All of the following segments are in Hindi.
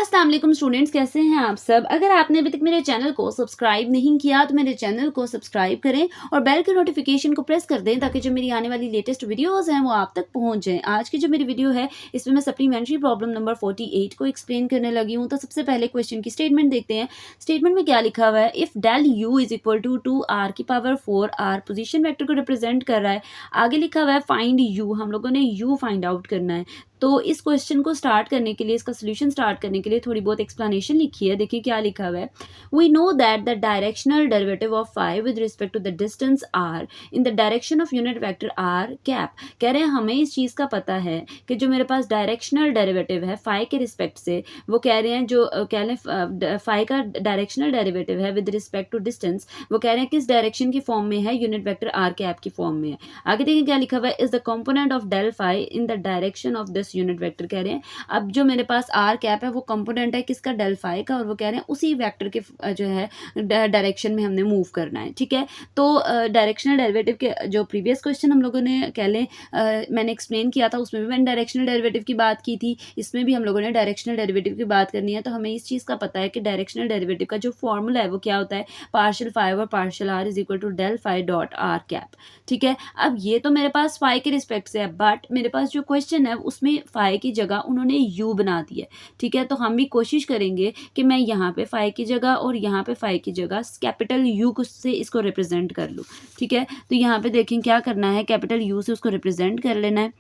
अस्सलाम वालेकुम स्टूडेंट्स, कैसे हैं आप सब। अगर आपने अभी तक मेरे चैनल को सब्सक्राइब नहीं किया तो मेरे चैनल को सब्सक्राइब करें और बेल के नोटिफिकेशन को प्रेस कर दें ताकि जो मेरी आने वाली लेटेस्ट वीडियोस हैं वो आप तक पहुंच जाएं। आज की जो मेरी वीडियो है इसमें मैं सप्लीमेंट्री प्रॉब्लम नंबर 48 को एक्सप्लेन करने लगी हूँ। तो सबसे पहले क्वेश्चन की स्टेटमेंट देखते हैं। स्टेटमेंट में क्या लिखा हुआ है, if del U is equal to 2r की पावर 4r पोजीशन वेक्टर को रिप्रेजेंट कर रहा है। आगे लिखा हुआ है फाइंड यू, हम लोगों ने यू फाइंड आउट करना है। तो इस क्वेश्चन को स्टार्ट करने के लिए, इसका सोल्यूशन स्टार्ट करने के लिए थोड़ी बहुत एक्सप्लेनेशन लिखी है। देखिए क्या लिखा हुआ है। We know that the directional derivative of phi with respect to the distance R in the direction of unit vector R cap. कह रहे हैं हमें इस चीज़ का पता है कि जो मेरे पास डायरेक्शनल डेरिवेटिव है फाई के रिस्पेक्ट से, वो कह रहे हैं जो कह रहे हैं फाई का डायरेक्शनल डेरिवेटिव है विद रिस्पेक्ट टू डिस्टेंस, वो कह रहे हैं किस डायरेक्शन की फॉर्म में है, यूनिट वेक्टर आर कैप की फॉर्म में है। आगे देखिए क्या लिखा हुआ है, is the component of del phi in the direction of this unit vector. कह रहे हैं अब जो मेरे पास आर कैप है वो कंपोनेंट है किसका, डेल फाई का, और वो कह रहे हैं उसी वेक्टर के जो है डायरेक्शन में हमने मूव करना है। ठीक है, तो डायरेक्शनल डेरिवेटिव के जो प्रीवियस क्वेश्चन हम लोगों ने कह लें मैंने एक्सप्लेन किया था, उसमें भी मैंने डायरेक्शनल डेरिवेटिव की बात की थी। इसमें भी हम लोगों ने डायरेक्शनल डेरिवेटिव की बात करनी है। तो हमें इस चीज़ का पता है कि डायरेक्शनल डेरिवेटिव का जो फॉर्मूला है वो क्या होता है, पार्शियल फाई और partial R is equal to del phi dot R cap. ठीक है, अब ये तो मेरे पास फाई के रिस्पेक्ट से है, बट मेरे पास जो क्वेश्चन है उसमें फाई की जगह उन्होंने यू बना दिया है। ठीक है, तो हम भी कोशिश करेंगे कि मैं यहाँ पे फाई की जगह और यहाँ पे फाई की जगह कैपिटल यू से इसको रिप्रेजेंट कर लूँ। ठीक है, तो यहाँ पे देखें क्या करना है, कैपिटल यू से उसको रिप्रेजेंट कर लेना है।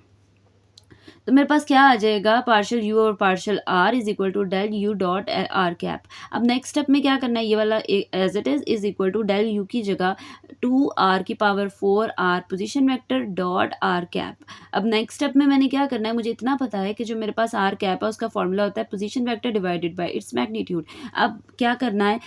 तो मेरे पास क्या आ जाएगा, पार्शियल यू और partial R is equal to del U dot R cap. अब नेक्स्ट स्टेप में क्या करना है, ये वाला as it is equal to del U की जगह 2r की power 4r position vector dot R cap. अब नेक्स्ट स्टेप में मैंने क्या करना है, मुझे इतना पता है कि जो मेरे पास आर कैप है उसका फॉर्मूला होता है position vector divided by its magnitude. अब क्या करना है,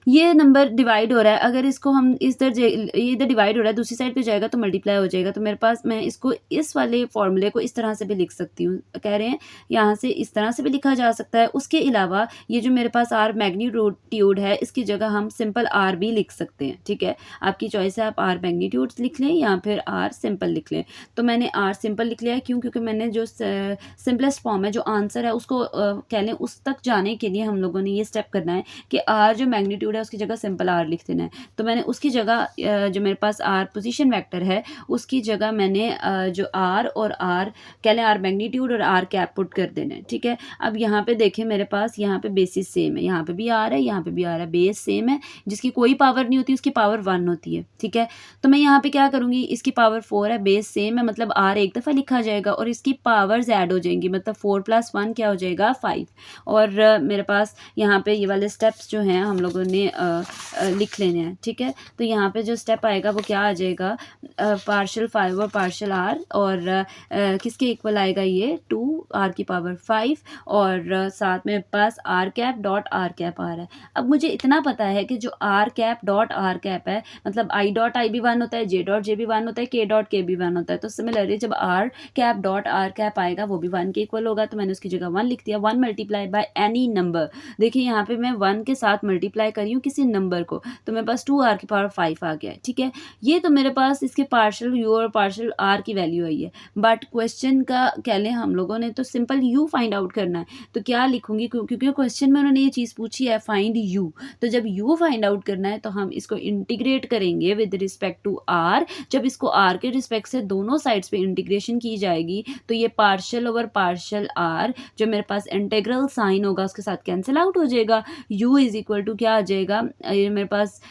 ये नंबर डिवाइड हो रहा है, अगर इसको हम ये इधर डिवाइड हो रहा है, दूसरी साइड पे जाएगा तो मल्टीप्लाई हो जाएगा। तो मेरे पास मैं इसको इस वाले फॉर्मूले को इस तरह से भी लिख सकती हूँ। कह रहे हैं यहाँ से इस तरह से भी लिखा जा सकता है। उसके अलावा ये जो मेरे पास आर मैग्नीट्यूड है इसकी जगह हम सिंपल आर भी लिख सकते हैं। ठीक है, आपकी चॉइस है, आप आर मैग्नीट्यूड लिख लें या फिर आर सिंपल लिख लें। तो मैंने आर सिंपल लिख लिया है, क्यों, क्योंकि मैंने जो सिंपलेस्ट फॉर्म है, जो आंसर है उसको कह लें उस तक जाने के लिए हम लोगों ने ये स्टेप करना है कि आर जो मैग्नीट्यूड है उसकी जगह सिंपल आर लिख देना है। तो मैंने उसकी जगह जो मेरे पास आर पोजीशन वेक्टर है उसकी जगह मैंने जो आर और आर कह लें आर मैग्नीट्यूड और आर कैप पुट कर देना है। ठीक है, अब यहाँ पे देखें मेरे पास यहाँ पे बेसिस सेम है, यहाँ पे भी आर है, यहाँ पे भी आर है, बेस सेम है, जिसकी कोई पावर नहीं होती उसकी पावर 1 होती है। ठीक है, तो मैं यहाँ पे क्या करूँगी, इसकी पावर 4 है, बेस सेम है, मतलब आर एक दफ़ा लिखा जाएगा और इसकी पावर्स ऐड हो जाएंगी, मतलब 4 + 1 क्या हो जाएगा 5। और मेरे पास यहाँ पे ये वाले स्टेप्स जो हैं हम लोगों ने लिख लेने हैं। ठीक है, तो यहाँ पे जो स्टेप आएगा वो क्या आ जाएगा, पार्शियल 5 और पार्शियल आर, और किसके इक्वल आएगा, ये 2r की पावर 5 और साथ में पास R cap dot R cap आ रहा है। अब मुझे इतना पता है कि जो R cap dot R cap है, मतलब आई डॉट आई भी 1 होता है, जे डॉट जे भी 1 होता है, के डॉट के भी 1 होता है। तो सिमिलरली जब R cap dot R cap आएगा वो भी 1 के इक्वल होगा। तो मैंने उसकी जगह 1 लिख दिया, 1 मल्टीप्लाई बाय एनी नंबर। देखिए यहाँ पे मैं 1 के साथ मल्टीप्लाई करी हूँ किसी नंबर को, तो मेरे पास 2r की पावर 5 आ गया है। ठीक है, ये तो मेरे पास इसके पार्शियल u और पार्शियल r की वैल्यू आई है, बट क्वेश्चन का कह लें हम लोगों ने तो सिंपल u फाइंड आउट करना है। तो क्या लिखूंगी, क्योंकि क्वेश्चन में उन्होंने ये चीज़ पूछी है फाइंड u, तो जब u फाइंड आउट करना है तो हम इसको इंटीग्रेट करेंगे विद रिस्पेक्ट टू r। जब इसको r के रिस्पेक्ट से दोनों साइड्स पे इंटीग्रेशन की जाएगी तो ये पार्शियल ओवर पार्शियल r जो मेरे पास इंटीग्रल साइन होगा उसके साथ कैंसिल आउट हो जाएगा। u इज इक्वल टू क्या आ जाएगा, ये मेरे पास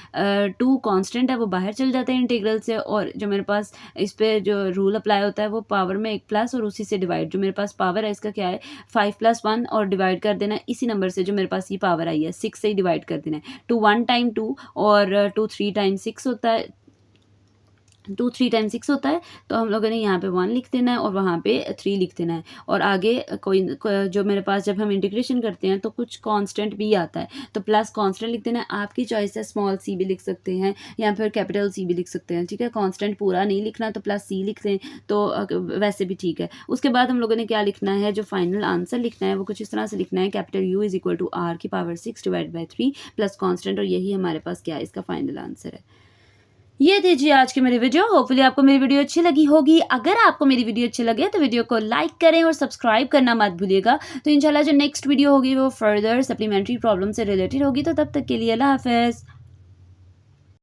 2 कांस्टेंट है वो बाहर चल जाता है इंटीग्रल से, और जो मेरे पास इस पे जो रूल अप्लाई होता है वो पावर में एक प्लस और उसी से डिवाइड, जो मेरे पास पावर है इसका क्या है 5 + 1 और डिवाइड कर देना है इसी नंबर से, जो मेरे पास ये पावर आई है 6 से ही डिवाइड कर देना है। 2 1 टाइम 2 और 2 3 टाइम 6 होता है, 2 3 टाइम 6 होता है। तो हम लोगों ने यहाँ पे 1 लिख देना है और वहाँ पे 3 लिख देना है, और आगे जो मेरे पास जब हम इंटीग्रेशन करते हैं तो कुछ कांस्टेंट भी आता है, तो प्लस कांस्टेंट लिख देना है। आपकी चॉइस है, स्मॉल c भी लिख सकते हैं या फिर कैपिटल C भी लिख सकते हैं। ठीक है, कांस्टेंट पूरा नहीं लिखना तो प्लस c लिख दें तो वैसे भी ठीक है। उसके बाद हम लोगों ने क्या लिखना है, जो फाइनल आंसर लिखना है वो कुछ इस तरह से लिखना है, capital U is equal to r की power 6 divide by 3 plus constant, और यही हमारे पास क्या है, इसका फाइनल आंसर है। ये थी जी आज की मेरी वीडियो। होपफुली आपको मेरी वीडियो अच्छी लगी होगी। अगर आपको मेरी वीडियो अच्छी लगे तो वीडियो को लाइक करें और सब्सक्राइब करना मत भूलिएगा। तो इंशाल्लाह जो नेक्स्ट वीडियो होगी वो फर्दर सप्लीमेंट्री प्रॉब्लम से रिलेटेड होगी। तो तब तक के लिए अल्लाह हाफ़िज़।